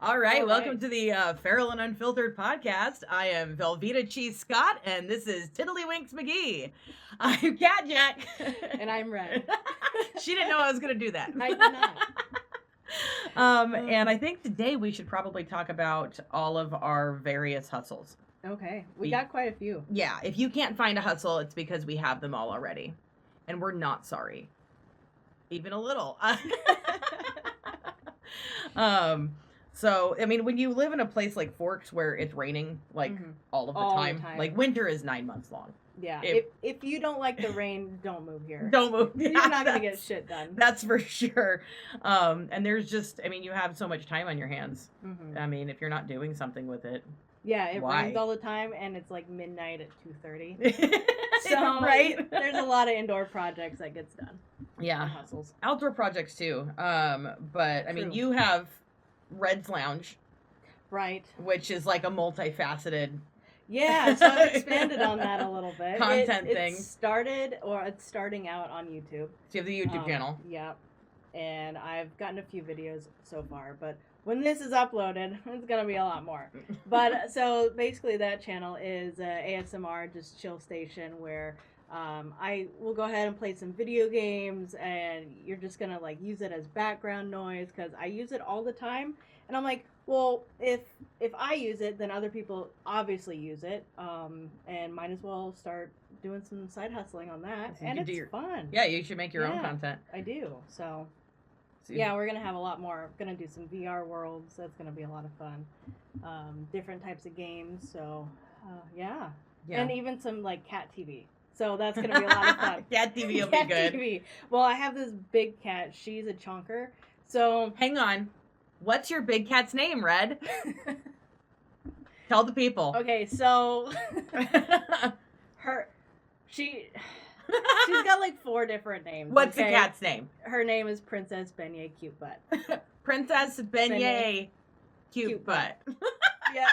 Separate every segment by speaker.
Speaker 1: All right, welcome to the Feral and Unfiltered podcast. I am Velveeta Cheese Scott, and this is Tiddlywinks McGee. I'm Cat Jack.
Speaker 2: And I'm Red.
Speaker 1: She didn't know I was going to do that.
Speaker 2: I did not.
Speaker 1: And I think today we should probably talk about all of our various hustles.
Speaker 2: Okay, we got quite a few.
Speaker 1: Yeah, if you can't find a hustle, it's because we have them all already. And we're not sorry. Even a little. So, I mean, when you live in a place like Forks where it's raining, like, all of the time, like, winter is 9 months long.
Speaker 2: Yeah, if you don't like the rain, don't move here.
Speaker 1: Don't move.
Speaker 2: You're not going to get shit done.
Speaker 1: That's for sure. And there's just, I mean, you have so much time on your hands. I mean, if you're not doing something with it.
Speaker 2: Yeah, it rains all the time, and it's like midnight at 2:30. So, right? There's a lot of indoor projects that gets done.
Speaker 1: Yeah.
Speaker 2: Hustles.
Speaker 1: Outdoor projects, too. But, I mean, you have Red's Lounge.
Speaker 2: Right.
Speaker 1: Which is like a multifaceted...
Speaker 2: Yeah, so I've expanded on that a little bit.
Speaker 1: Content thing.
Speaker 2: It's starting out on YouTube.
Speaker 1: So you have the YouTube channel.
Speaker 2: Yeah. And I've gotten a few videos so far, but when this is uploaded, it's going to be a lot more. But so basically that channel is ASMR, just chill station where I will go ahead and play some video games, and you're just going to like use it as background noise because I use it all the time. And I'm like, well, if I use it, then other people obviously use it, and might as well start doing some side hustling on that. So and it's fun.
Speaker 1: Yeah, you should make your own content.
Speaker 2: I do. So yeah, we're going to have a lot more. We're going to do some VR worlds. That's going to be a lot of fun. Different types of games. So, yeah. And even some, like, cat TV. So that's going to be a lot of fun.
Speaker 1: Cat TV will be good. TV.
Speaker 2: Well, I have this big cat. She's a chonker. So...
Speaker 1: Hang on. What's your big cat's name, Red? Tell the people.
Speaker 2: Okay, so... She's got like 4 different names.
Speaker 1: What's the cat's name?
Speaker 2: Her name is Princess Beignet Cute Butt.
Speaker 1: Princess Beignet Cute Butt.
Speaker 2: Yeah.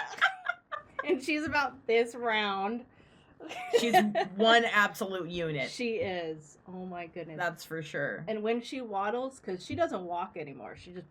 Speaker 2: And she's about this round.
Speaker 1: She's one absolute unit.
Speaker 2: She is. Oh my goodness.
Speaker 1: That's for sure.
Speaker 2: And when she waddles, because she doesn't walk anymore, she just...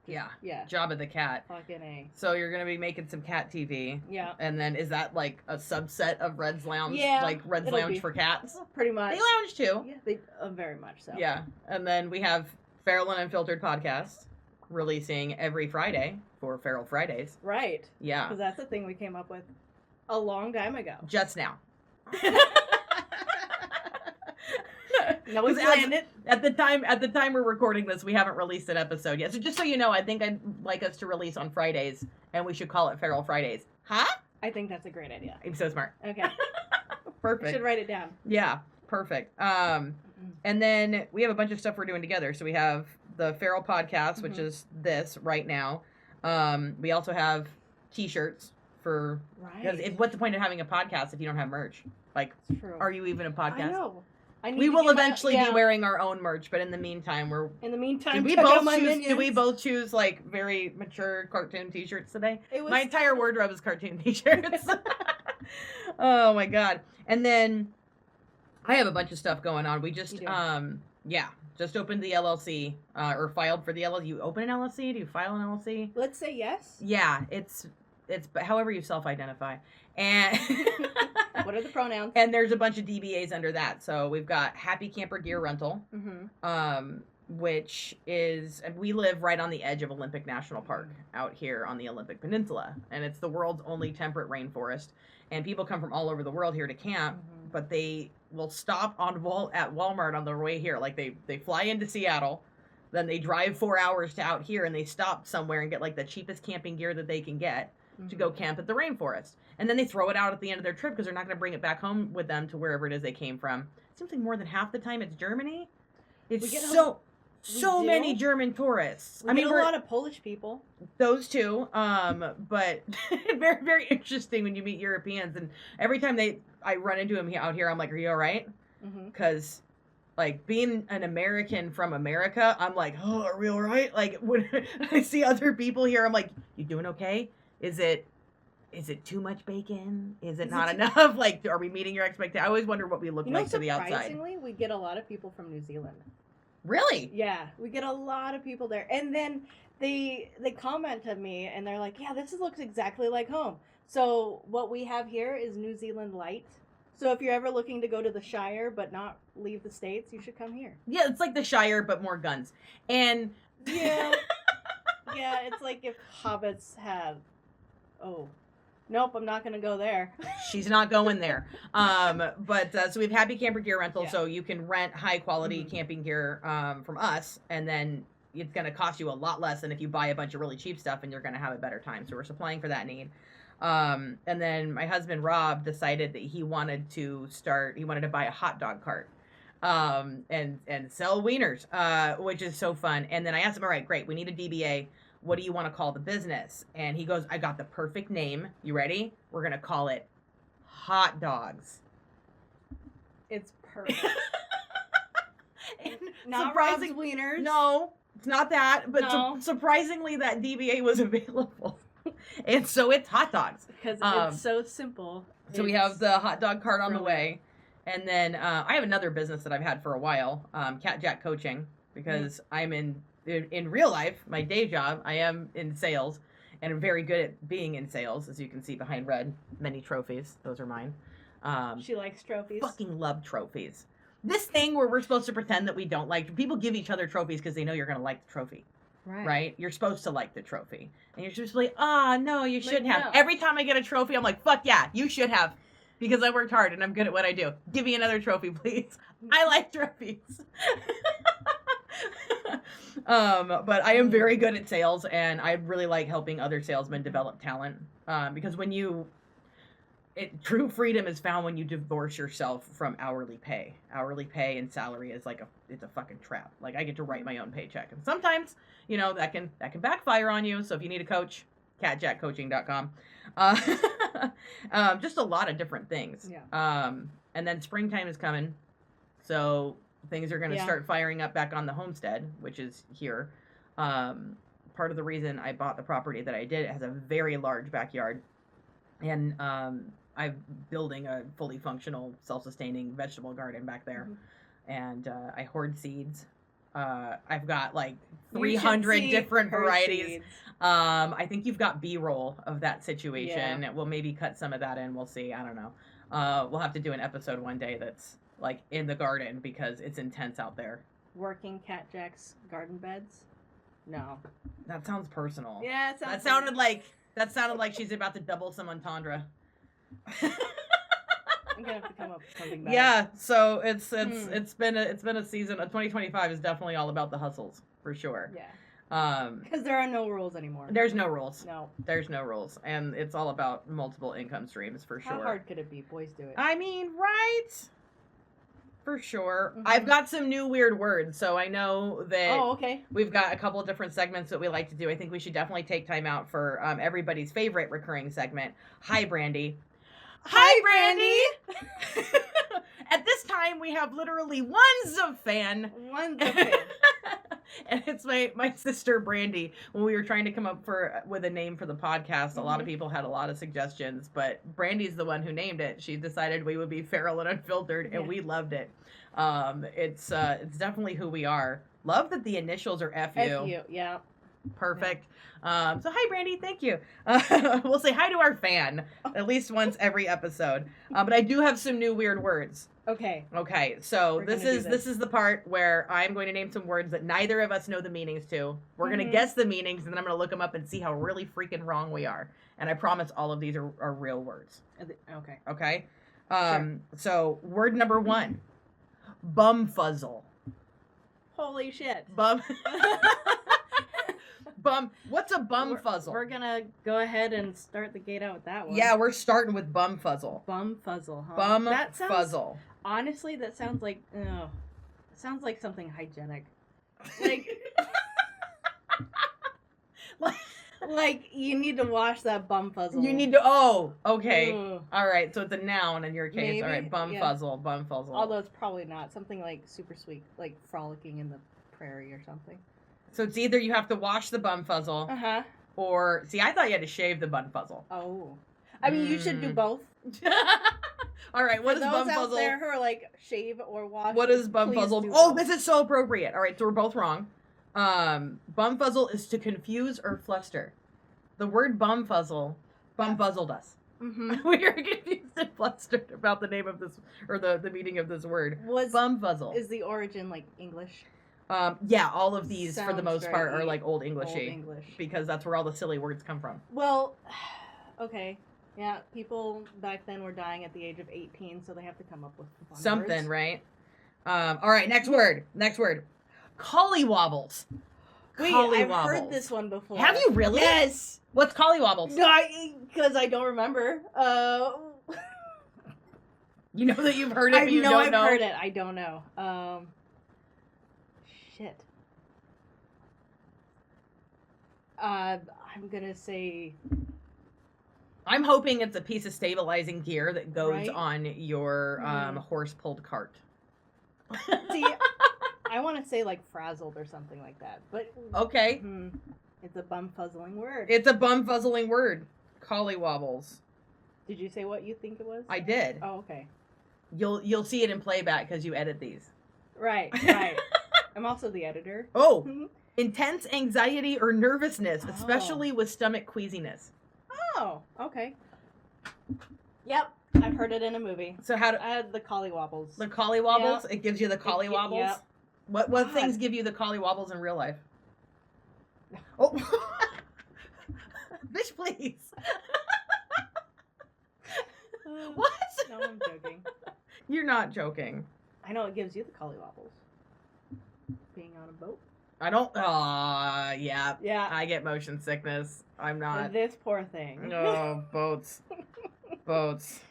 Speaker 1: Yeah. Job of the cat.
Speaker 2: Fucking A.
Speaker 1: So you're going to be making some cat TV.
Speaker 2: Yeah.
Speaker 1: And then is that like a subset of Red's Lounge?
Speaker 2: Yeah.
Speaker 1: Like Red's Lounge for cats?
Speaker 2: Pretty much.
Speaker 1: They lounge too.
Speaker 2: Yeah, they very much so.
Speaker 1: Yeah. And then we have Feral and Unfiltered podcast releasing every Friday for Feral Fridays.
Speaker 2: Right.
Speaker 1: Yeah.
Speaker 2: Because that's the thing we came up with a long time ago.
Speaker 1: Just now.
Speaker 2: No, we planned it.
Speaker 1: At the time we're recording this, we haven't released an episode yet. So just so you know, I think I'd like us to release on Fridays, and we should call it Feral Fridays. Huh?
Speaker 2: I think that's a great idea.
Speaker 1: I'm so smart.
Speaker 2: Okay.
Speaker 1: Perfect.
Speaker 2: You should write it down.
Speaker 1: Yeah, perfect. And then we have a bunch of stuff we're doing together. So we have the Feral podcast, which is this right now. We also have T-shirts for... Right. What's the point of having a podcast if you don't have merch? Like, are you even a podcast?
Speaker 2: I know.
Speaker 1: We will eventually be wearing our own merch, but in the meantime, do we both choose like very mature cartoon T-shirts today? My entire wardrobe is cartoon T-shirts. Oh my god! And then I have a bunch of stuff going on. We just just opened the LLC or filed for the LLC. You open an LLC? Do you file an LLC?
Speaker 2: Let's say yes.
Speaker 1: Yeah, it's however you self-identify. And
Speaker 2: what are the pronouns?
Speaker 1: And there's a bunch of DBAs under that. So we've got Happy Camper Gear Rental, which is, we live right on the edge of Olympic National Park out here on the Olympic Peninsula. And it's the world's only temperate rainforest. And people come from all over the world here to camp, but they will stop at Walmart on their way here. Like they fly into Seattle, then they drive 4 hours to out here, and they stop somewhere and get like the cheapest camping gear that they can get to go camp at the rainforest. And then they throw it out at the end of their trip because they're not going to bring it back home with them to wherever it is they came from. It seems like more than half the time it's Germany. It's so many German tourists.
Speaker 2: We get a lot of Polish people.
Speaker 1: Those two. But very, very interesting when you meet Europeans. And every time I run into them out here, I'm like, are you all right? Because like being an American from America, I'm like, oh, are we all right? Like when I see other people here, I'm like, you doing okay? Is it too much bacon? Is it not enough? Like, are we meeting your expectations? I always wonder what we look like to the outside.
Speaker 2: Surprisingly, we get a lot of people from New Zealand.
Speaker 1: Really?
Speaker 2: Yeah, we get a lot of people there, and then they comment to me and they're like, "Yeah, looks exactly like home." So what we have here is New Zealand Light. So if you're ever looking to go to the Shire but not leave the States, you should come here.
Speaker 1: Yeah, it's like the Shire but more guns. And
Speaker 2: yeah, yeah, it's like if hobbits had. Oh, nope, I'm not gonna go there.
Speaker 1: She's not going there. But so we have Happy Camper Gear Rental,
Speaker 2: Yeah.
Speaker 1: so you can rent high quality camping gear from us, and then it's going to cost you a lot less than if you buy a bunch of really cheap stuff, and you're going to have a better time. So we're supplying for that need. And then my husband Rob decided that he wanted to buy a hot dog cart and sell wieners, which is so fun. And then I asked him, all right, great, we need a DBA. What do you want to call the business? And he goes, I got the perfect name. You ready? We're going to call it Hot Dogs.
Speaker 2: It's perfect.
Speaker 1: And
Speaker 2: not Rob's Wieners.
Speaker 1: No, it's not that. But
Speaker 2: No.
Speaker 1: Surprisingly, that DBA was available. And so it's Hot Dogs.
Speaker 2: Because it's so simple.
Speaker 1: So we have the hot dog cart on the way. And then I have another business that I've had for a while, Cat Jack Coaching, because I'm in real life, my day job, I am in sales, and I'm very good at being in sales, as you can see behind red. Many trophies. Those are mine.
Speaker 2: She likes trophies.
Speaker 1: Fucking love trophies. This thing where we're supposed to pretend that we don't like... People give each other trophies because they know you're going to like the trophy. Right? You're supposed to like the trophy. And you're supposed to be like, no, you shouldn't have.
Speaker 2: No.
Speaker 1: Every time I get a trophy, I'm like, fuck yeah, you should have. Because I worked hard and I'm good at what I do. Give me another trophy, please. I like trophies. But I am very good at sales, and I really like helping other salesmen develop talent. Because true freedom is found when you divorce yourself from hourly pay. Hourly pay and salary is it's a fucking trap. Like, I get to write my own paycheck, and sometimes, that can backfire on you. So if you need a coach, catjackcoaching.com. Just a lot of different things.
Speaker 2: Yeah.
Speaker 1: And then springtime is coming, so things are going to start firing up back on the homestead, which is here. Part of the reason I bought the property that I did, it has a very large backyard, and I'm building a fully functional, self-sustaining vegetable garden back there, and I hoard seeds. I've got like 300 different varieties.
Speaker 2: Seeds.
Speaker 1: I think you've got B-roll of that situation.
Speaker 2: Yeah.
Speaker 1: We'll maybe cut some of that in. We'll see. I don't know. We'll have to do an episode one day that's like in the garden because it's intense out there.
Speaker 2: Working Cat Jack's garden beds? No.
Speaker 1: That sounds personal.
Speaker 2: Yeah,
Speaker 1: that sounded like she's about to double some entendre.
Speaker 2: I'm gonna have to come up with something better.
Speaker 1: Yeah, so it's been a season. 2025 is definitely all about the hustles for sure.
Speaker 2: Yeah. Because there are no rules anymore.
Speaker 1: There's no rules.
Speaker 2: No.
Speaker 1: There's no rules, and it's all about multiple income streams for sure.
Speaker 2: How hard could it be? Boys do it.
Speaker 1: I mean, right? For sure.
Speaker 2: Mm-hmm.
Speaker 1: I've got some new weird words, so I know that
Speaker 2: okay.
Speaker 1: We've got a couple of different segments that we like to do. I think we should definitely take time out for everybody's favorite recurring segment. Hi, Brandy. Hi, Brandy! At this time, we have literally one Zub fan.
Speaker 2: One Zub fan.
Speaker 1: And it's my sister, Brandy. When we were trying to come up with a name for the podcast, a lot of people had a lot of suggestions, but Brandy's the one who named it. She decided we would be Feral and Unfiltered, and we loved it. It's definitely who we are. Love that the initials are FU.
Speaker 2: FU, yeah.
Speaker 1: Perfect. So hi, Brandy. Thank you. We'll say hi to our fan at least once every episode. But I do have some new weird words.
Speaker 2: Okay.
Speaker 1: So this is the part where I'm going to name some words that neither of us know the meanings to. We're going to guess the meanings, and then I'm going to look them up and see how really freaking wrong we are. And I promise all of these are real words.
Speaker 2: Okay.
Speaker 1: Okay?
Speaker 2: Sure.
Speaker 1: So word number 1. Bumfuzzle.
Speaker 2: Holy shit.
Speaker 1: What's a bumfuzzle?
Speaker 2: We're gonna go ahead and start the gate out with that one.
Speaker 1: Yeah, we're starting with bumfuzzle.
Speaker 2: Bumfuzzle, huh?
Speaker 1: Bumfuzzle.
Speaker 2: Honestly, that sounds like something hygienic. Like you need to wash that bumfuzzle.
Speaker 1: You need to. Oh, okay.
Speaker 2: Ugh.
Speaker 1: All right. So it's a noun in your case.
Speaker 2: Maybe,
Speaker 1: all right. Bumfuzzle. Yeah. Bumfuzzle.
Speaker 2: Although it's probably not something like super sweet, like frolicking in the prairie or something.
Speaker 1: So it's either you have to wash the bumfuzzle, or see, I thought you had to shave the bumfuzzle.
Speaker 2: Oh, I mean, you should do both.
Speaker 1: All right, what
Speaker 2: For
Speaker 1: is
Speaker 2: those out
Speaker 1: bumfuzzle?
Speaker 2: there who are like shave or wash.
Speaker 1: What is
Speaker 2: please
Speaker 1: bumfuzzle?
Speaker 2: do
Speaker 1: Oh,
Speaker 2: so.
Speaker 1: this is so appropriate. All right, so we're both wrong. Bumfuzzle is to confuse or fluster. The word bumfuzzled us.
Speaker 2: Mm-hmm.
Speaker 1: We are confused and flustered about the name of this, or the meaning of this word.
Speaker 2: Was
Speaker 1: Bumfuzzle.
Speaker 2: is the origin like English?
Speaker 1: Yeah, all of these for the
Speaker 2: Sounds
Speaker 1: most part
Speaker 2: very
Speaker 1: are like Old Englishy,
Speaker 2: Old English.
Speaker 1: because that's where all the silly words come from.
Speaker 2: Well, okay. Yeah, people back then were dying at the age of 18, so they have to come up with fun
Speaker 1: Something,
Speaker 2: words.
Speaker 1: right? All right, next word. Collywobbles.
Speaker 2: Wait, I've
Speaker 1: Collywobbles.
Speaker 2: heard this one before.
Speaker 1: Have you really?
Speaker 2: Yes.
Speaker 1: What's collywobbles?
Speaker 2: No, because I don't remember.
Speaker 1: You know that you've heard it,
Speaker 2: I
Speaker 1: but you
Speaker 2: know
Speaker 1: don't
Speaker 2: I've
Speaker 1: know.
Speaker 2: heard it. I don't know. Shit. I'm gonna say.
Speaker 1: I'm hoping it's a piece of stabilizing gear that goes
Speaker 2: Right?
Speaker 1: on your
Speaker 2: Mhm.
Speaker 1: horse-pulled cart.
Speaker 2: See, I want to say like frazzled or something like that, but
Speaker 1: Okay.
Speaker 2: it's a bumfuzzling word.
Speaker 1: It's a bumfuzzling word. Collywobbles.
Speaker 2: Did you say what you think it was?
Speaker 1: I did.
Speaker 2: Oh, okay.
Speaker 1: You'll see it in playback because you edit these.
Speaker 2: Right. I'm also the editor.
Speaker 1: Oh, intense anxiety or nervousness,
Speaker 2: Oh.
Speaker 1: especially with stomach queasiness.
Speaker 2: Oh, okay. Yep, I've heard it in a movie.
Speaker 1: So how do
Speaker 2: I had the collywobbles.
Speaker 1: the collywobbles? It gives you the collywobbles.
Speaker 2: Yep.
Speaker 1: What
Speaker 2: God.
Speaker 1: things give you the collywobbles in real life? Oh, bitch, please. What?
Speaker 2: No, I'm joking.
Speaker 1: You're not joking.
Speaker 2: I know it gives you the collywobbles. Being on a boat.
Speaker 1: I don't. Yeah.
Speaker 2: Yeah.
Speaker 1: I get motion sickness. I'm not.
Speaker 2: This poor thing.
Speaker 1: Oh, boats. Boats.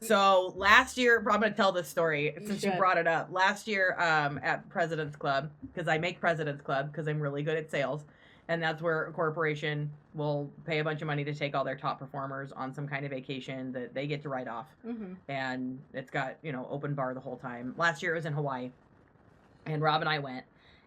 Speaker 1: So last year, I'm going to tell this story since you
Speaker 2: should.
Speaker 1: brought it up. Last year at President's Club, because I make President's Club because I'm really good at sales. And that's where a corporation will pay a bunch of money to take all their top performers on some kind of vacation that they get to write off.
Speaker 2: Mm-hmm.
Speaker 1: And it's got, open bar the whole time. Last year it was in Hawaii. And Rob and I went.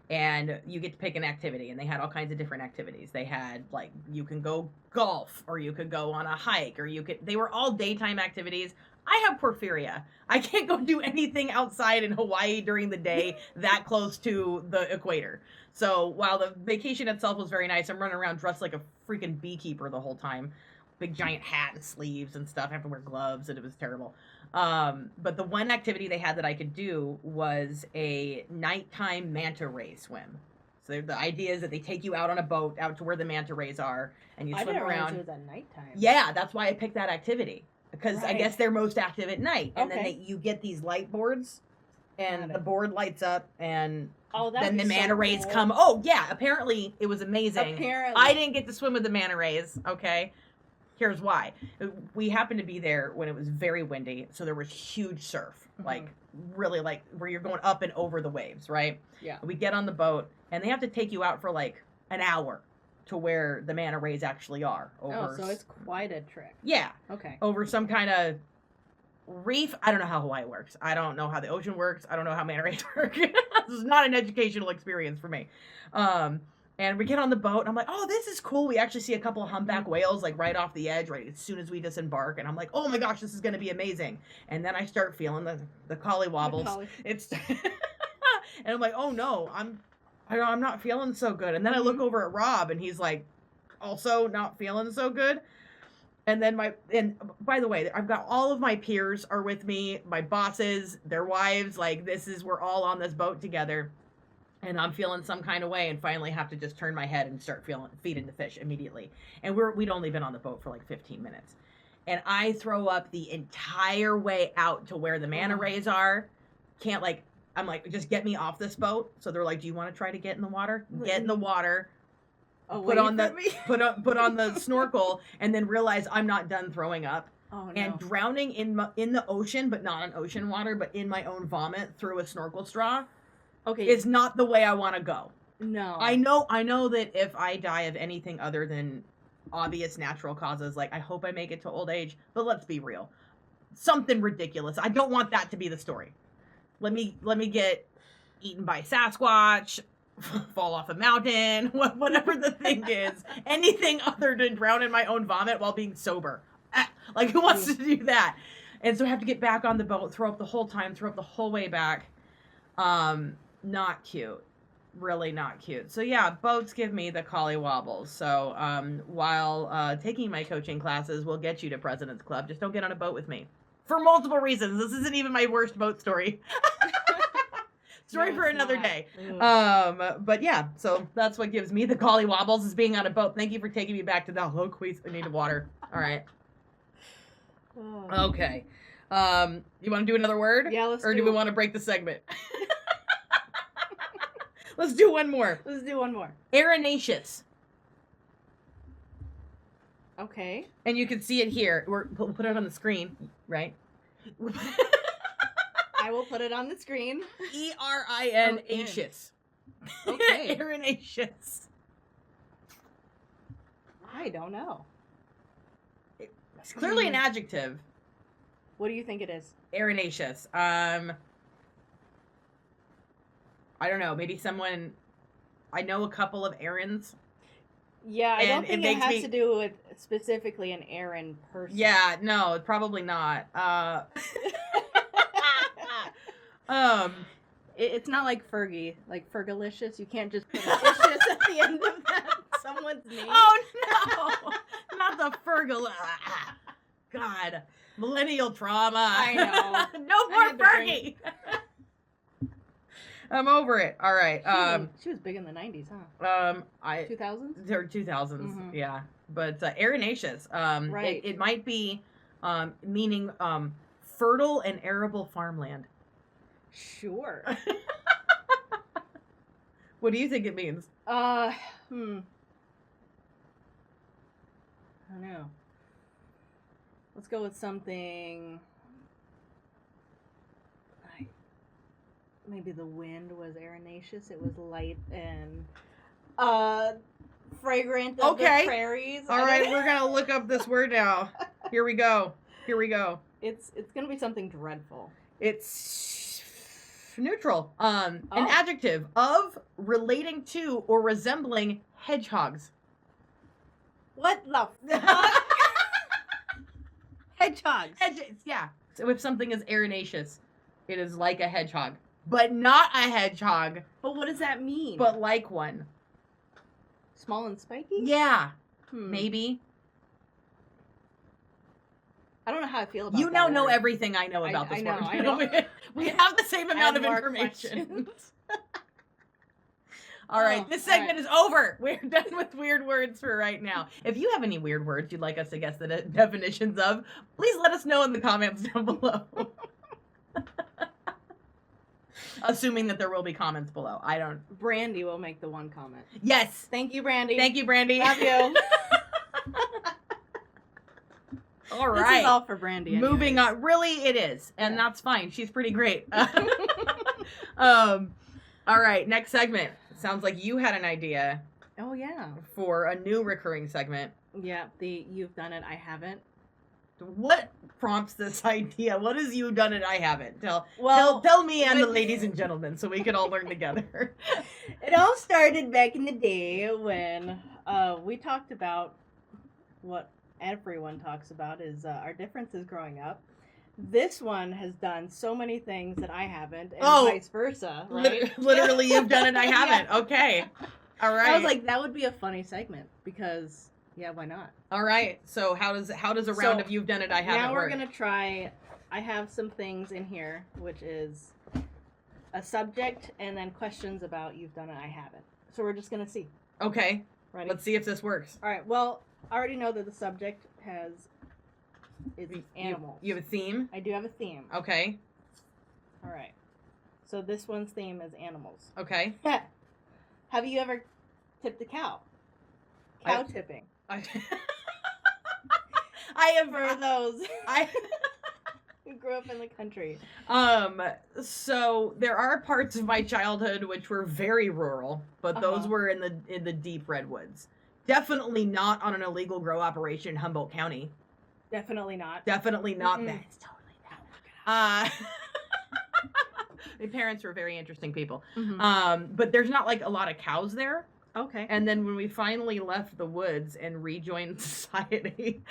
Speaker 1: And you get to pick an activity, and they had all kinds of different activities. They had, like, you can go golf, or you could go on a hike, or they were all daytime activities. I have porphyria. I can't go do anything outside in Hawaii during the day that close to the equator. So while the vacation itself was very nice, I'm running around dressed like a freaking beekeeper the whole time. Big giant hat and sleeves and stuff. I have to wear gloves, and it was terrible. But the one activity they had that I could do was a nighttime manta ray swim. So the idea is that they take you out on a boat out to where the manta rays are, and you swim
Speaker 2: I didn't
Speaker 1: around.
Speaker 2: realize it was at nighttime.
Speaker 1: Yeah, that's why I picked that activity, because I
Speaker 2: Right.
Speaker 1: guess they're most active at night. And
Speaker 2: Okay.
Speaker 1: then you get these light boards, and
Speaker 2: Got
Speaker 1: the
Speaker 2: it.
Speaker 1: board lights up, and
Speaker 2: Oh, that'd
Speaker 1: then the
Speaker 2: be so
Speaker 1: manta rays
Speaker 2: cool.
Speaker 1: come. Oh yeah, apparently it was amazing.
Speaker 2: Apparently.
Speaker 1: I didn't get to swim with the manta rays. Okay. Here's why. We happened to be there when it was very windy, so there was huge surf, like really like where you're going up and over the waves, right?
Speaker 2: Yeah.
Speaker 1: We get on the boat, and they have to take you out for like an hour to where the manta rays actually are. Over
Speaker 2: Oh, so it's quite a trick.
Speaker 1: yeah,
Speaker 2: Okay.
Speaker 1: over some kind of reef. I don't know how Hawaii works. I don't know how the ocean works. I don't know how manta rays work. This is not an educational experience for me. And we get on the boat, and I'm like, oh, this is cool. We actually see a couple of humpback whales, like, right off the edge, right as soon as we disembark. And I'm like, oh, my gosh, this is going to be amazing. And then I start feeling the collywobbles. It's and I'm like, oh, no, I'm not feeling so good. And then I look over at Rob, and he's like, also not feeling so good. And then by the way, I've got all of my peers are with me, my bosses, their wives, like, we're all on this boat together. And I'm feeling some kind of way, and finally have to just turn my head and start feeding the fish immediately. And we'd only been on the boat for like 15 minutes. And I throw up the entire way out to where the manta rays are. I'm like, just get me off this boat. So they're like, do you want to try to get in the water? Get in the water. Put on the snorkel, and then realize I'm not done throwing up.
Speaker 2: Oh, no.
Speaker 1: And drowning in the ocean, but not in ocean water, but in my own vomit through a snorkel straw.
Speaker 2: Okay.
Speaker 1: Is not the way I want to go.
Speaker 2: No.
Speaker 1: I know that if I die of anything other than obvious natural causes, like, I hope I make it to old age, but let's be real. Something ridiculous. I don't want that to be the story. Let me get eaten by Sasquatch, fall off a mountain, whatever the thing is. Anything other than drown in my own vomit while being sober. Like, who wants to do that? And so I have to get back on the boat, throw up the whole way back. Not cute. Really not cute. So yeah, boats give me the collie wobbles. So while taking my coaching classes will get you to President's Club, just don't get on a boat with me. For multiple reasons. This isn't even my worst boat story. Story for another day. But yeah, so that's what gives me the collie wobbles, is being on a boat. Thank you for taking me back to the loquacies. I need water. All right. Okay. You want to do another word?
Speaker 2: Yeah, let's
Speaker 1: Or do we want to break the segment? Let's do one more.
Speaker 2: Let's do one more.
Speaker 1: Arenaceous.
Speaker 2: Okay.
Speaker 1: And you can see it here. We'll put it on the screen, right?
Speaker 2: I will put it on the screen.
Speaker 1: Erinaceous.
Speaker 2: Okay.
Speaker 1: Arenaceous.
Speaker 2: I don't know.
Speaker 1: It's clearly an adjective.
Speaker 2: What do you think it is?
Speaker 1: Arenaceous. I don't know. Maybe someone. I know a couple of errands.
Speaker 2: Yeah, I don't think it has
Speaker 1: me...
Speaker 2: to do with specifically an errand person.
Speaker 1: Yeah, no, probably not.
Speaker 2: It's not like Fergie, like Fergalicious. You can't just put delicious at the end of that someone's name.
Speaker 1: Oh no, not the Fergal. God, millennial trauma.
Speaker 2: I know.
Speaker 1: No more Fergie. I'm over it. All right.
Speaker 2: She was big in the 90s, huh? 2000s?
Speaker 1: Or 2000s, yeah. But arenaceous.
Speaker 2: Right.
Speaker 1: It might be meaning fertile and arable farmland.
Speaker 2: Sure.
Speaker 1: What do you think it means?
Speaker 2: I don't know. Let's go with something. Maybe the wind was arenaceous. It was light and fragrant of the prairies.
Speaker 1: All right, we're gonna look up this word now. Here we go.
Speaker 2: It's gonna be something dreadful.
Speaker 1: It's neutral. An adjective of relating to or resembling hedgehogs.
Speaker 2: What the fuck? Hedgehogs.
Speaker 1: Yeah. So if something is arenaceous, it is like a hedgehog. But not a hedgehog.
Speaker 2: But what does that mean?
Speaker 1: But like one.
Speaker 2: Small and spiky?
Speaker 1: Yeah. Maybe.
Speaker 2: I don't know how I feel about
Speaker 1: you
Speaker 2: that.
Speaker 1: You now know everything I know about this word.
Speaker 2: I know.
Speaker 1: We have the same amount of information. All right, this segment is over. We're done with weird words for right now. If you have any weird words you'd like us to guess the definitions of, please let us know in the comments down below. Assuming that there will be comments below. I don't.
Speaker 2: Brandy will make the one comment.
Speaker 1: Yes.
Speaker 2: Thank you, Brandy.
Speaker 1: Thank you, Brandy.
Speaker 2: Love you.
Speaker 1: All right.
Speaker 2: This is all for Brandy. Anyways.
Speaker 1: Moving on. Really, it is. And that's fine. She's pretty great. All right. Next segment. Sounds like you had an idea.
Speaker 2: Oh, yeah.
Speaker 1: For a new recurring segment.
Speaker 2: Yeah. The You've Done It, I Haven't.
Speaker 1: What prompts this idea? What is you done it, I haven't? Tell me and the ladies and gentlemen so we can all learn together.
Speaker 2: It all started back in the day when we talked about what everyone talks about is our differences growing up. This one has done so many things that I haven't, and vice versa, right?
Speaker 1: Literally, you've done it, I haven't. Yeah. Okay. All right.
Speaker 2: I was like, that would be a funny segment because... Yeah, why not?
Speaker 1: All right. So how does a round of you've done it, I haven't
Speaker 2: now we're
Speaker 1: work?
Speaker 2: gonna try. I have some things in here, which is a subject and then questions about you've done it, I haven't. So we're just gonna see.
Speaker 1: Okay.
Speaker 2: Ready?
Speaker 1: Let's see if this works.
Speaker 2: All right. Well, I already know that the subject is animals.
Speaker 1: You have a theme?
Speaker 2: I do have a theme.
Speaker 1: Okay.
Speaker 2: All right. So this one's theme is animals.
Speaker 1: Okay.
Speaker 2: Have you ever tipped a cow? Cow tipping.
Speaker 1: I have
Speaker 2: for those who grew up in the country.
Speaker 1: So there are parts of my childhood which were very rural, but those were in the deep redwoods. Definitely not on an illegal grow operation in Humboldt County.
Speaker 2: Definitely not.
Speaker 1: Definitely not. That's totally that. My parents were very interesting people. But there's not like a lot of cows there.
Speaker 2: Okay.
Speaker 1: And then when we finally left the woods and rejoined society,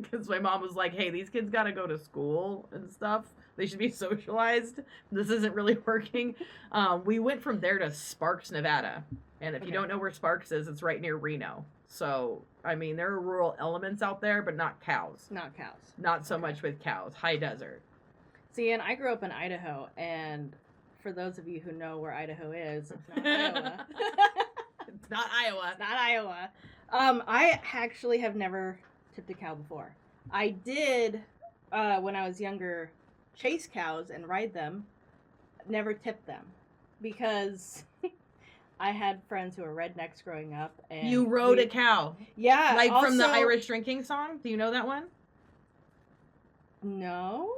Speaker 1: because my mom was like, hey, these kids got to go to school and stuff. They should be socialized. This isn't really working. We went from there to Sparks, Nevada. And if you don't know where Sparks is, it's right near Reno. So, I mean, there are rural elements out there, but not cows.
Speaker 2: Not cows.
Speaker 1: Not so much with cows. High desert.
Speaker 2: See, and I grew up in Idaho, and for those of you who know where Idaho is, it's not Iowa.
Speaker 1: It's not Iowa.
Speaker 2: It's not Iowa. I actually have never tipped a cow before. I did, when I was younger, chase cows and ride them. Never tipped them. Because I had friends who were rednecks growing up. And
Speaker 1: you rode a cow.
Speaker 2: Yeah.
Speaker 1: Like
Speaker 2: also,
Speaker 1: from the Irish drinking song? Do you know that one?
Speaker 2: No.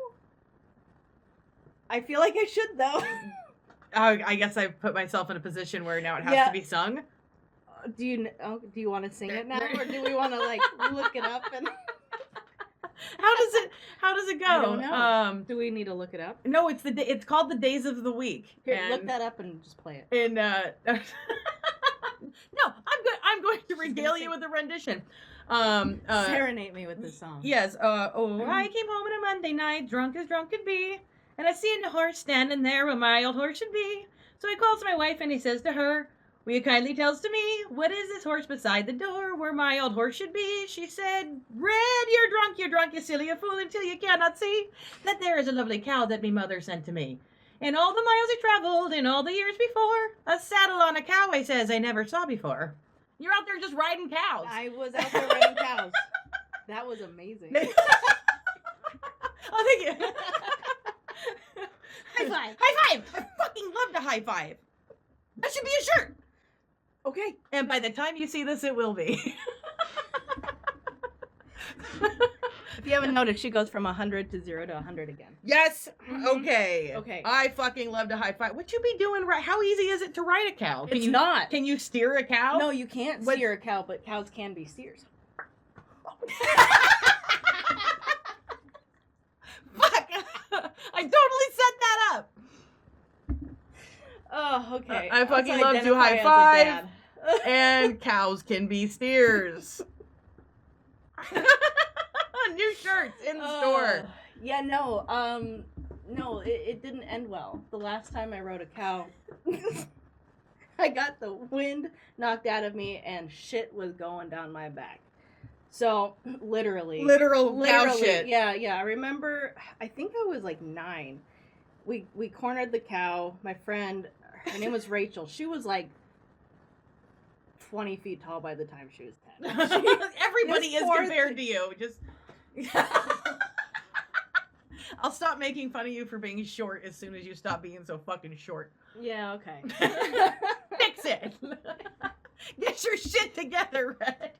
Speaker 2: I feel like I should, though.
Speaker 1: I guess I've put myself in a position where now it has to be sung.
Speaker 2: Do you want to sing it now, or do we want to like look it up and?
Speaker 1: How does it go?
Speaker 2: I don't know. Do we need to look it up?
Speaker 1: No, it's called the Days of the Week.
Speaker 2: Here, look that up and just play it.
Speaker 1: And no, I'm going to regale you with a rendition.
Speaker 2: Serenade me with this song.
Speaker 1: Yes. I came home on a Monday night, drunk as drunk could be, and I seen a horse standing there where my old horse should be. So he calls my wife and he says to her, "Will you kindly tells to me, what is this horse beside the door where my old horse should be?" She said, "Red, you're drunk, you silly fool, until you cannot see that there is a lovely cow that me mother sent to me. And all the miles I traveled in all the years before, a saddle on a cow, I says, I never saw before." You're out there just riding cows.
Speaker 2: I was out there riding cows. That was amazing.
Speaker 1: Oh, thank you.
Speaker 2: High five.
Speaker 1: High five. I fucking love to high five. That should be a shirt.
Speaker 2: Okay.
Speaker 1: And by the time you see this, it will be.
Speaker 2: If you haven't noticed, she goes from 100 to 0 to 100 again.
Speaker 1: Yes.
Speaker 2: Mm-hmm.
Speaker 1: Okay.
Speaker 2: Okay.
Speaker 1: I fucking love to high five. What you be doing? Right? How easy is it to ride a cow?
Speaker 2: It's not.
Speaker 1: Can you steer a cow?
Speaker 2: No, you can't steer a cow, but cows can be steers.
Speaker 1: Fuck! I totally set that up.
Speaker 2: Oh, okay.
Speaker 1: I fucking
Speaker 2: Also
Speaker 1: love to
Speaker 2: identify
Speaker 1: high
Speaker 2: as a
Speaker 1: five.
Speaker 2: dad.
Speaker 1: And cows can be steers. New shirts in the store.
Speaker 2: Yeah, no. No, it didn't end well. The last time I rode a cow, I got the wind knocked out of me and shit was going down my back. So, literally
Speaker 1: Literal cow shit.
Speaker 2: Yeah. I remember, I think I was like 9. We cornered the cow. My friend, her name was Rachel. She was like 20 feet tall by the time she was 10.
Speaker 1: Everybody is compared to you. Just I'll stop making fun of you for being short as soon as you stop being so fucking short.
Speaker 2: Yeah, okay.
Speaker 1: Fix it. Get your shit together, Red.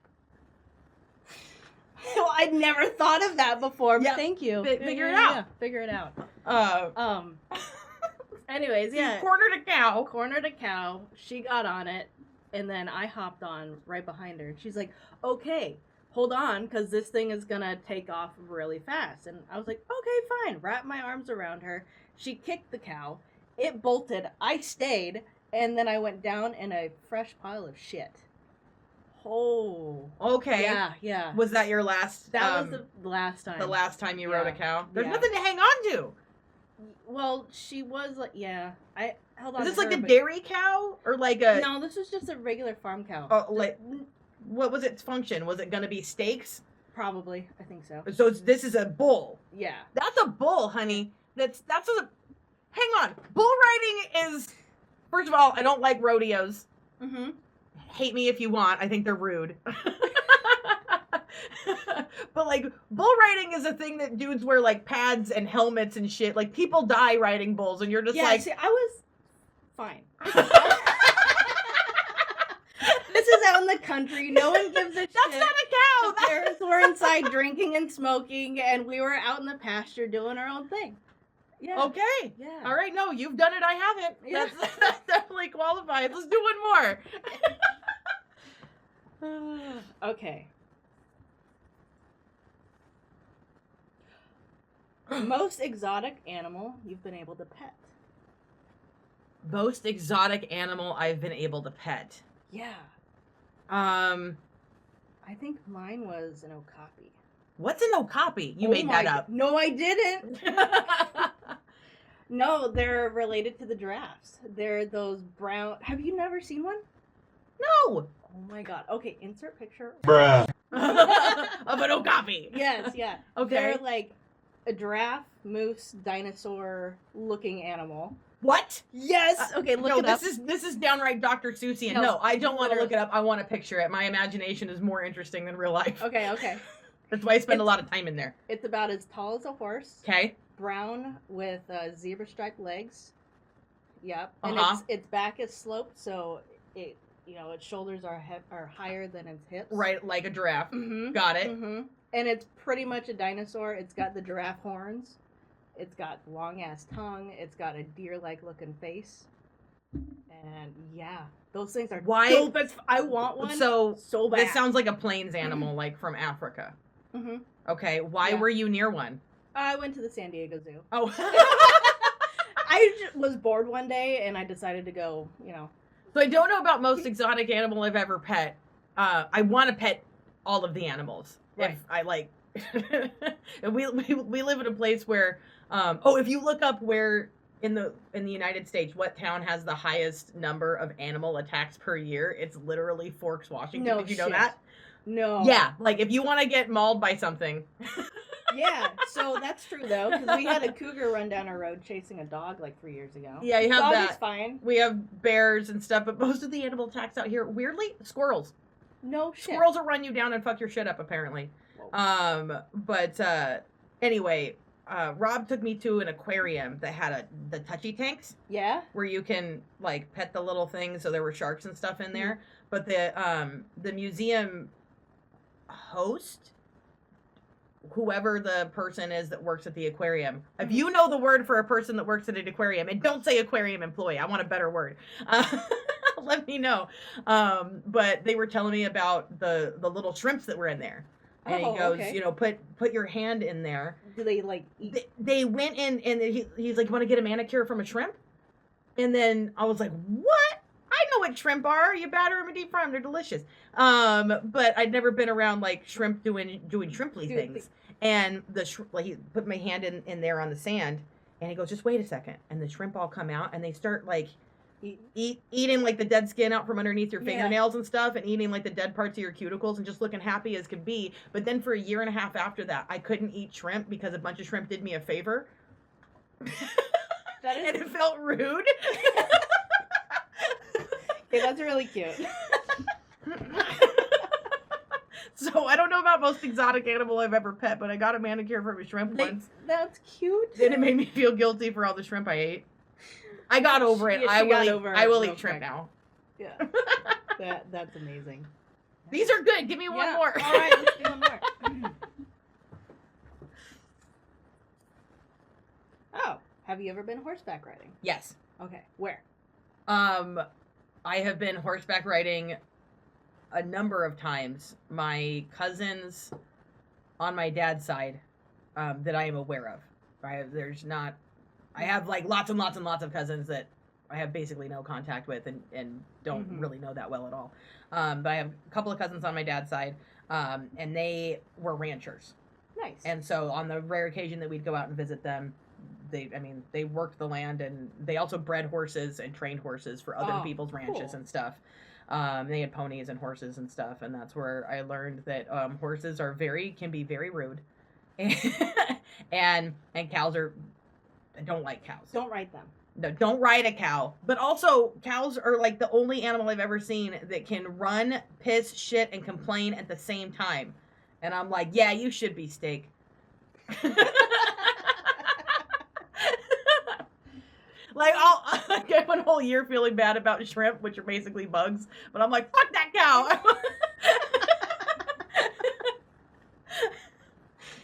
Speaker 2: Well, I'd never thought of that before, but thank you.
Speaker 1: Figure it out.
Speaker 2: Yeah, figure it out. Anyways,
Speaker 1: You cornered a cow.
Speaker 2: Cornered a cow. She got on it, and then I hopped on right behind her. She's like, "Okay, hold on, because this thing is gonna take off really fast." And I was like, "Okay, fine." Wrapped my arms around her. She kicked the cow. It bolted. I stayed, and then I went down in a fresh pile of shit. Oh.
Speaker 1: Okay.
Speaker 2: Yeah.
Speaker 1: Was that your last?
Speaker 2: That was the last time.
Speaker 1: The last time you rode a cow? There's
Speaker 2: Yeah.
Speaker 1: nothing to hang on to.
Speaker 2: Well, she was like, I held on.
Speaker 1: Is this
Speaker 2: to
Speaker 1: like
Speaker 2: her,
Speaker 1: a
Speaker 2: but-
Speaker 1: dairy cow or like a?
Speaker 2: No, this was just a regular farm cow.
Speaker 1: Oh, like, what was its function? Was it gonna be steaks?
Speaker 2: Probably, I think so.
Speaker 1: So this is a bull.
Speaker 2: Yeah.
Speaker 1: That's a bull, honey. That's a. Hang on. Bull riding is. First of all, I don't like rodeos.
Speaker 2: Mm-hmm.
Speaker 1: Hate me if you want. I think they're rude. But like bull riding is a thing that dudes wear like pads and helmets and shit. Like people die riding bulls, and you're just like.
Speaker 2: See, I was fine. This is out in the country. No one gives a shit.
Speaker 1: That's not a cow.
Speaker 2: The parents were inside drinking and smoking, and we were out in the pasture doing our own thing. Yeah.
Speaker 1: Okay.
Speaker 2: Yeah.
Speaker 1: All right. No, you've done it. I haven't.
Speaker 2: Yeah.
Speaker 1: That's definitely qualified. Let's do one more.
Speaker 2: Okay. Most exotic animal you've been able to pet.
Speaker 1: Most exotic animal I've been able to pet.
Speaker 2: Yeah.
Speaker 1: I
Speaker 2: I think mine was an okapi.
Speaker 1: What's an okapi? You
Speaker 2: Oh
Speaker 1: made that
Speaker 2: my
Speaker 1: up.
Speaker 2: No, I didn't. No, they're related to the giraffes. They're those brown. Have you never seen one?
Speaker 1: No.
Speaker 2: Oh my god. Okay, insert picture.
Speaker 3: Bruh.
Speaker 1: Of an okapi.
Speaker 2: Yes, yeah.
Speaker 1: Okay.
Speaker 2: They're like a giraffe, moose, dinosaur looking animal.
Speaker 1: What?
Speaker 2: Yes. Okay, look
Speaker 1: No,
Speaker 2: it up.
Speaker 1: this is downright Dr. Seussian.
Speaker 2: No,
Speaker 1: No, I don't want to
Speaker 2: literally.
Speaker 1: look it up. I want to picture it. My imagination is more interesting than real life.
Speaker 2: Okay.
Speaker 1: That's why I spend a lot of time in there.
Speaker 2: It's about as tall as a horse.
Speaker 1: Okay.
Speaker 2: Brown with zebra striped legs. Yep. And
Speaker 1: Uh-huh.
Speaker 2: its back is sloped, so it its shoulders are higher than its hips.
Speaker 1: Right, like a giraffe.
Speaker 2: Mm-hmm.
Speaker 1: Got it.
Speaker 2: Mm-hmm. And it's pretty much a dinosaur. It's got the giraffe horns. It's got long ass tongue. It's got a deer-like looking face. And yeah, those things are
Speaker 1: Why-
Speaker 2: dope as I want one
Speaker 1: So
Speaker 2: bad.
Speaker 1: this sounds like a plains animal, like from Africa.
Speaker 2: Mm-hmm.
Speaker 1: Okay, why
Speaker 2: Yeah.
Speaker 1: were you near one?
Speaker 2: I went to the San Diego Zoo.
Speaker 1: Oh.
Speaker 2: I was bored one day and I decided to go,
Speaker 1: So I don't know about most exotic animal I've ever pet. I want to pet all of the animals.
Speaker 2: Right.
Speaker 1: If I like, and we live in a place where, if you look up where in the United States, what town has the highest number of animal attacks per year, it's literally Forks, Washington.
Speaker 2: No
Speaker 1: Did you know
Speaker 2: shit.
Speaker 1: that?
Speaker 2: No.
Speaker 1: Yeah, like if you want to get mauled by something.
Speaker 2: Yeah, so that's true though, because we had a cougar run down our road chasing a dog like 3 years ago.
Speaker 1: Yeah, you have
Speaker 2: Dog
Speaker 1: that.
Speaker 2: is fine.
Speaker 1: We have bears and stuff, but most of the animal attacks out here, weirdly, squirrels.
Speaker 2: No shit.
Speaker 1: Squirrels will run you down and fuck your shit up, apparently.
Speaker 2: Whoa.
Speaker 1: Anyway, Rob took me to an aquarium that had the touchy tanks
Speaker 2: Yeah?
Speaker 1: where you can like pet the little things. So there were sharks and stuff in there. But the museum host, whoever the person is that works at the aquarium, if you know the word for a person that works at an aquarium, and don't say aquarium employee, I want a better word. Let me know. But they were telling me about the little shrimps that were in there. And he goes,
Speaker 2: okay.
Speaker 1: put your hand in there.
Speaker 2: Do they like eat?
Speaker 1: They went in, and he's like, you want to get a manicure from a shrimp? And then I was like, what? I know what shrimp are. You batter them and deep fry them. They're delicious. But I'd never been around like shrimp doing shrimply things. And he put my hand in there on the sand, and he goes, just wait a second. And the shrimp all come out, and they start like eating like the dead skin out from underneath your fingernails and stuff, and eating like the dead parts of your cuticles, and just looking happy as could be. But then for a year and a half after that, I couldn't eat shrimp because a bunch of shrimp did me a favor.
Speaker 2: That is,
Speaker 1: And it felt rude.
Speaker 2: okay, that's really cute.
Speaker 1: So I don't know about most exotic animal I've ever pet, but I got a manicure from a shrimp once.
Speaker 2: That's cute.
Speaker 1: And it made me feel guilty for all the shrimp I ate. I got over it.
Speaker 2: Yeah,
Speaker 1: I
Speaker 2: she got
Speaker 1: will
Speaker 2: over
Speaker 1: eat,
Speaker 2: it
Speaker 1: I will
Speaker 2: real
Speaker 1: eat shrimp
Speaker 2: quick.
Speaker 1: now.
Speaker 2: Yeah. That's amazing.
Speaker 1: These are good. Give me one more.
Speaker 2: All right, let's do one more. Oh, have you ever been horseback riding?
Speaker 1: Yes.
Speaker 2: Okay, where?
Speaker 1: I have been horseback riding a number of times. My cousins on my dad's side, that I am aware of. I have like lots and lots and lots of cousins that I have basically no contact with and don't really know that well at all. But I have a couple of cousins on my dad's side, and they were ranchers.
Speaker 2: Nice.
Speaker 1: And so on the rare occasion that we'd go out and visit them, they worked the land, and they also bred horses and trained horses for other people's ranches and stuff. They had ponies and horses and stuff, and that's where I learned that horses can be very rude, and cows I don't like cows.
Speaker 2: Don't ride them.
Speaker 1: No, don't ride a cow. But also, cows are like the only animal I've ever seen that can run, piss, shit, and complain at the same time. And I'm like, yeah, you should be steak. Like, I get one whole year feeling bad about shrimp, which are basically bugs. But I'm like, fuck that cow.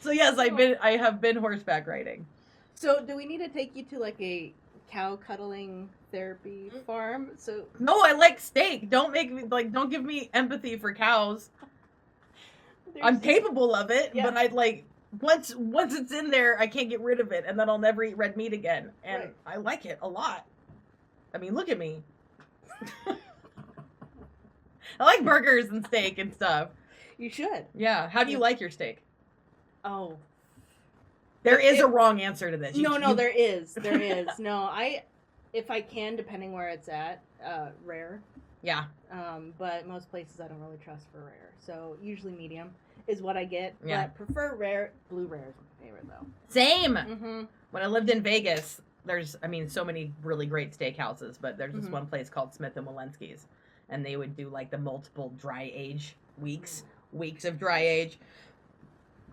Speaker 1: So yes, I have been horseback riding.
Speaker 2: So, do we need to take you to like a cow cuddling therapy farm? So
Speaker 1: No, I like steak. Don't give me empathy for cows. I'm capable of it, but I'd like once it's in there, I can't get rid of it, and then I'll never eat red meat again. And I like it a lot. I mean, look at me. I like burgers and steak and stuff.
Speaker 2: You should.
Speaker 1: Yeah. How do you like your steak?
Speaker 2: Oh.
Speaker 1: There is a wrong answer to this.
Speaker 2: No, there is. There is. No, if I can, depending where it's at, rare.
Speaker 1: Yeah.
Speaker 2: But most places I don't really trust for rare. So usually medium is what I get.
Speaker 1: Yeah.
Speaker 2: But prefer rare. Blue rare is my favorite though.
Speaker 1: Same.
Speaker 2: Mm-hmm.
Speaker 1: When I lived in Vegas, there's, so many really great steakhouses, but there's this one place called Smith and Walensky's, and they would do like the multiple dry age weeks of dry age,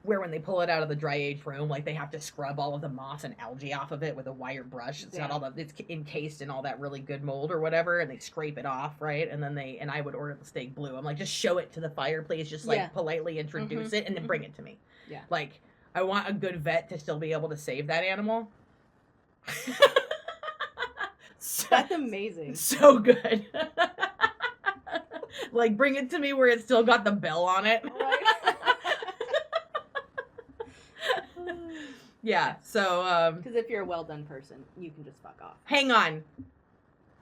Speaker 1: where when they pull it out of the dry age room, like they have to scrub all of the moss and algae off of it with a wire brush. It's got it's encased in all that really good mold or whatever, and they scrape it off, right? And then I would order the steak blue. I'm like, just show it to the fireplace, just like politely introduce it, and then bring it to me.
Speaker 2: Yeah.
Speaker 1: Like, I want a good vet to still be able to save that animal.
Speaker 2: That's amazing.
Speaker 1: So good. Like, bring it to me where it's still got the bell on it.
Speaker 2: Right.
Speaker 1: Yeah, so,
Speaker 2: because if you're a well-done person, you can just fuck off.
Speaker 1: Hang on.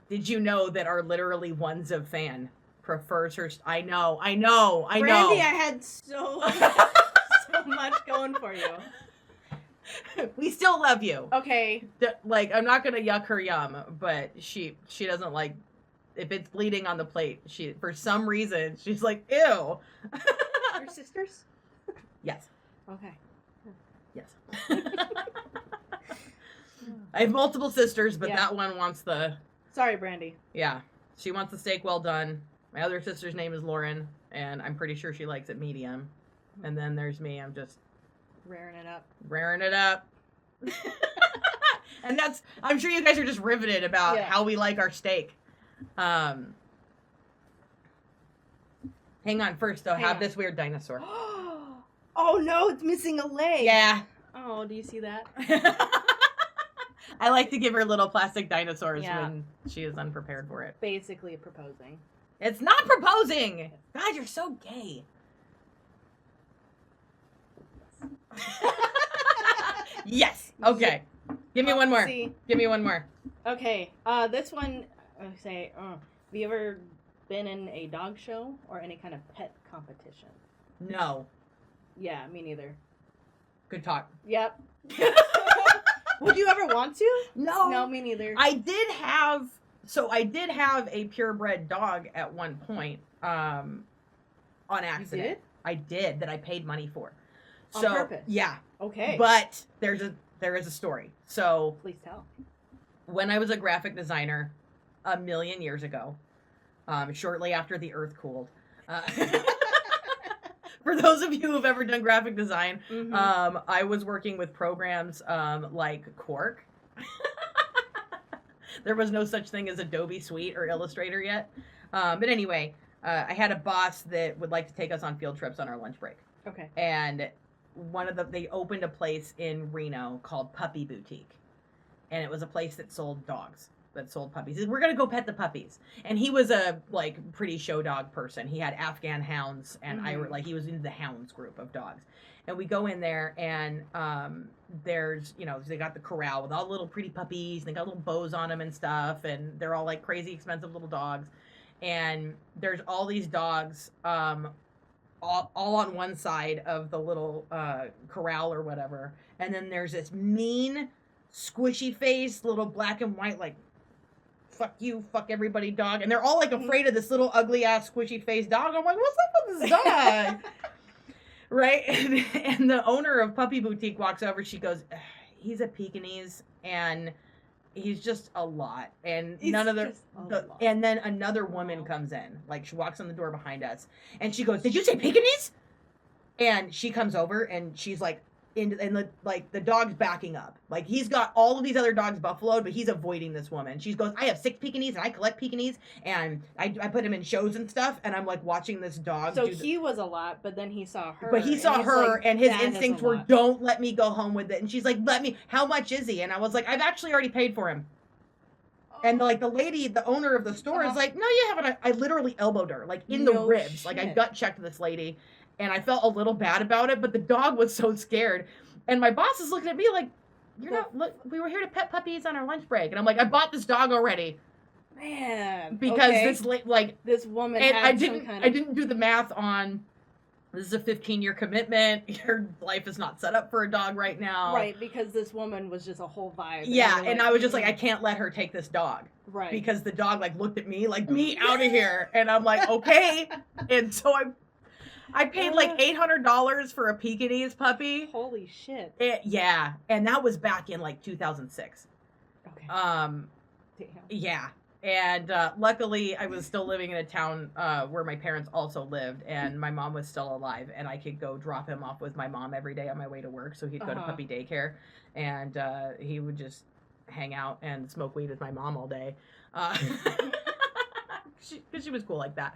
Speaker 1: Did you know that our literally ones of fan prefers her... I know.
Speaker 2: Brandy, I had so much going for you.
Speaker 1: We still love you.
Speaker 2: Okay.
Speaker 1: Like, I'm not gonna yuck her yum, but she doesn't like... If it's bleeding on the plate, for some reason, she's like, ew.
Speaker 2: Your sisters?
Speaker 1: Yes.
Speaker 2: Okay.
Speaker 1: Yes. I have multiple sisters, but
Speaker 2: Yeah.
Speaker 1: that one wants the...
Speaker 2: Sorry, Brandy.
Speaker 1: Yeah. She wants the steak well done. My other sister's name is Lauren, and I'm pretty sure she likes it medium. And then there's me. I'm just...
Speaker 2: Raring it up.
Speaker 1: Raring it up. And I'm sure you guys are just riveted about how we like our steak. Hang on first, though. Have this weird dinosaur.
Speaker 2: Oh, no, it's missing a leg.
Speaker 1: Yeah.
Speaker 2: Oh, do you see that?
Speaker 1: I like to give her little plastic dinosaurs when she is unprepared for it.
Speaker 2: Basically proposing.
Speaker 1: It's not proposing! God, you're so gay. Yes. Okay. Give me one more.
Speaker 2: See.
Speaker 1: Give me one more.
Speaker 2: Okay. This one, I say, have you ever been in a dog show or any kind of pet competition?
Speaker 1: No.
Speaker 2: Yeah, me neither.
Speaker 1: Good talk.
Speaker 2: Yep. Would you ever want to?
Speaker 1: No.
Speaker 2: No, me neither.
Speaker 1: I did have a purebred dog at one point, on accident.
Speaker 2: You did?
Speaker 1: I did, that I paid money for.
Speaker 2: On purpose?
Speaker 1: Yeah.
Speaker 2: Okay.
Speaker 1: But there is a story. So
Speaker 2: please tell.
Speaker 1: When I was a graphic designer a million years ago, shortly after the earth cooled, for those of you who've ever done graphic design, I was working with programs like Quark. There was no such thing as Adobe Suite or Illustrator yet. But anyway, I had a boss that would like to take us on field trips on our lunch break.
Speaker 2: Okay.
Speaker 1: And they opened a place in Reno called Puppy Boutique. And it was a place that sold dogs, that sold puppies. He said, we're going to go pet the puppies. And he was a, pretty show dog person. He had Afghan hounds, and he was into the hounds group of dogs. And we go in there, and there's, they got the corral with all the little pretty puppies, and they got little bows on them and stuff, and they're all, crazy expensive little dogs. And there's all these dogs, all on one side of the little corral or whatever. And then there's this mean, squishy face, little black and white, fuck you, fuck everybody dog. And they're all afraid of this little ugly ass squishy face dog. I'm like, what's up with this dog? Right? And the owner of Puppy Boutique walks over. She goes, he's a Pekingese and he's just a lot. And and then another woman comes in. She walks in the door behind us and she goes, did you say Pekingese? And she comes over and she's the dog's backing up. He's got all of these other dogs buffaloed, but he's avoiding this woman. She goes, I have 6 Pekingese and I collect Pekingese and I put him in shows and stuff. And I'm watching this dog.
Speaker 2: So he was a lot, but then he saw her.
Speaker 1: But he saw her and his instincts were, don't let me go home with it. And she's like, how much is he? And I was like, I've actually already paid for him. And the lady, the owner of the store is like, no, you haven't. I literally elbowed her in the ribs.
Speaker 2: Shit.
Speaker 1: I gut checked this lady. And I felt a little bad about it, but the dog was so scared. And my boss is looking at me like, we were here to pet puppies on our lunch break. And I'm like, I bought this dog already.
Speaker 2: Man.
Speaker 1: Because
Speaker 2: okay.
Speaker 1: this woman
Speaker 2: and
Speaker 1: I didn't do the math on this is a 15-year commitment. Your life is not set up for a dog right now.
Speaker 2: Right, because this woman was just a whole vibe.
Speaker 1: Yeah, and I was just like, I can't let her take this dog.
Speaker 2: Right.
Speaker 1: Because the dog like looked at me like, me out of here. And I'm like, okay. And so I paid like $800 for a Pekingese puppy.
Speaker 2: Holy shit.
Speaker 1: Yeah, and that was back in like 2006.
Speaker 2: Okay.
Speaker 1: Damn. Yeah. And luckily, I was still living in a town where my parents also lived, and my mom was still alive, and I could go drop him off with my mom every day on my way to work, so he'd go to puppy daycare, and he would just hang out and smoke weed with my mom all day. Because she was cool like that.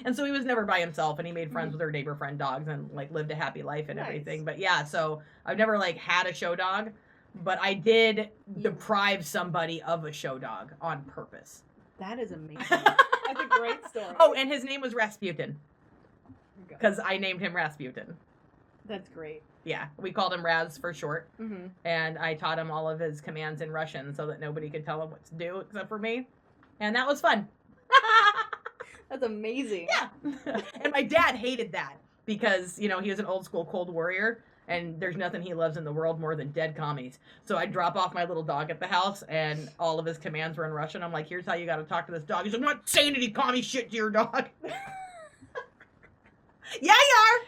Speaker 1: And so he was never by himself, and he made friends with her neighbor friend dogs and like lived a happy life and everything. But yeah, so I've never like had a show dog. But I did deprive somebody of a show dog on purpose.
Speaker 2: That is amazing. That's a great story.
Speaker 1: Oh, and his name was Rasputin. Because I named him Rasputin.
Speaker 2: That's great.
Speaker 1: Yeah, we called him Raz for short.
Speaker 2: Mm-hmm.
Speaker 1: And I taught him all of his commands in Russian so that nobody could tell him what to do except for me. And that was fun.
Speaker 2: That's amazing.
Speaker 1: Yeah. And my dad hated that because, you know, he was an old school Cold Warrior. And there's nothing he loves in the world more than dead commies. So I'd drop off my little dog at the house, and all of his commands were in Russian. I'm like, here's how you got to talk to this dog. He's like, I'm not saying any commie shit to your dog. Yeah, you are.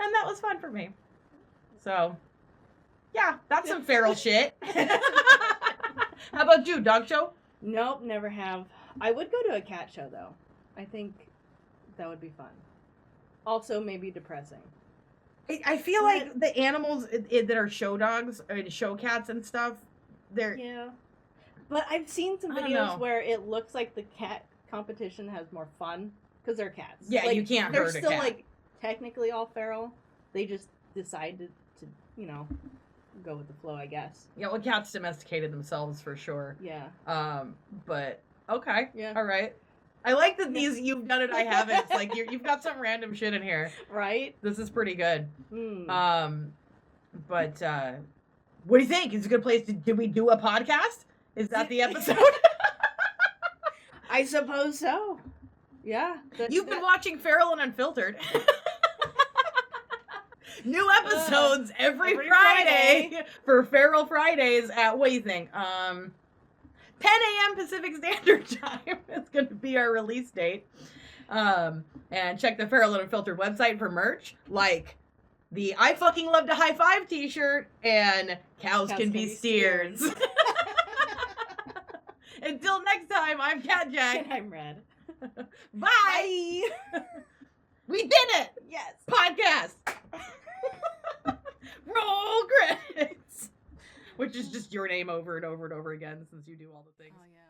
Speaker 1: And that was fun for me. So, yeah, that's some feral shit. How about you, dog show?
Speaker 2: Nope, never have. I would go to a cat show, though. I think that would be fun. Also, maybe depressing.
Speaker 1: I feel like the animals that are show dogs, or show cats and stuff, they're...
Speaker 2: Yeah. But I've seen some videos where it looks like the cat competition has more fun, because they're cats.
Speaker 1: Yeah,
Speaker 2: like,
Speaker 1: you can't
Speaker 2: they're
Speaker 1: hurt a
Speaker 2: still,
Speaker 1: cat.
Speaker 2: like, technically all feral. They just decided to, you know, go with the flow, I guess.
Speaker 1: Yeah, well, cats domesticated themselves for sure.
Speaker 2: Yeah.
Speaker 1: But, okay.
Speaker 2: Yeah.
Speaker 1: All right. I like that these you've done it, I haven't. It's like you've got some random shit in here.
Speaker 2: Right?
Speaker 1: This is pretty good.
Speaker 2: Mm.
Speaker 1: But what do you think? Is it a good place to did we do a podcast? Is that the episode?
Speaker 2: I suppose so. Yeah.
Speaker 1: You've been watching Feral and Unfiltered. New episodes every Friday for Feral Fridays at, what do you think? 10 a.m. Pacific Standard Time is going to be our release date. And check the Feral and Unfiltered website for merch, like the I Fucking Love to High Five t-shirt and Cows Can Be Steers. Until next time, I'm Cat Jack.
Speaker 2: And I'm Red.
Speaker 1: Bye. We did it.
Speaker 2: Yes.
Speaker 1: Podcast. Roll credits. Which is just your name over and over and over again since you do all the things.
Speaker 2: Oh, yeah.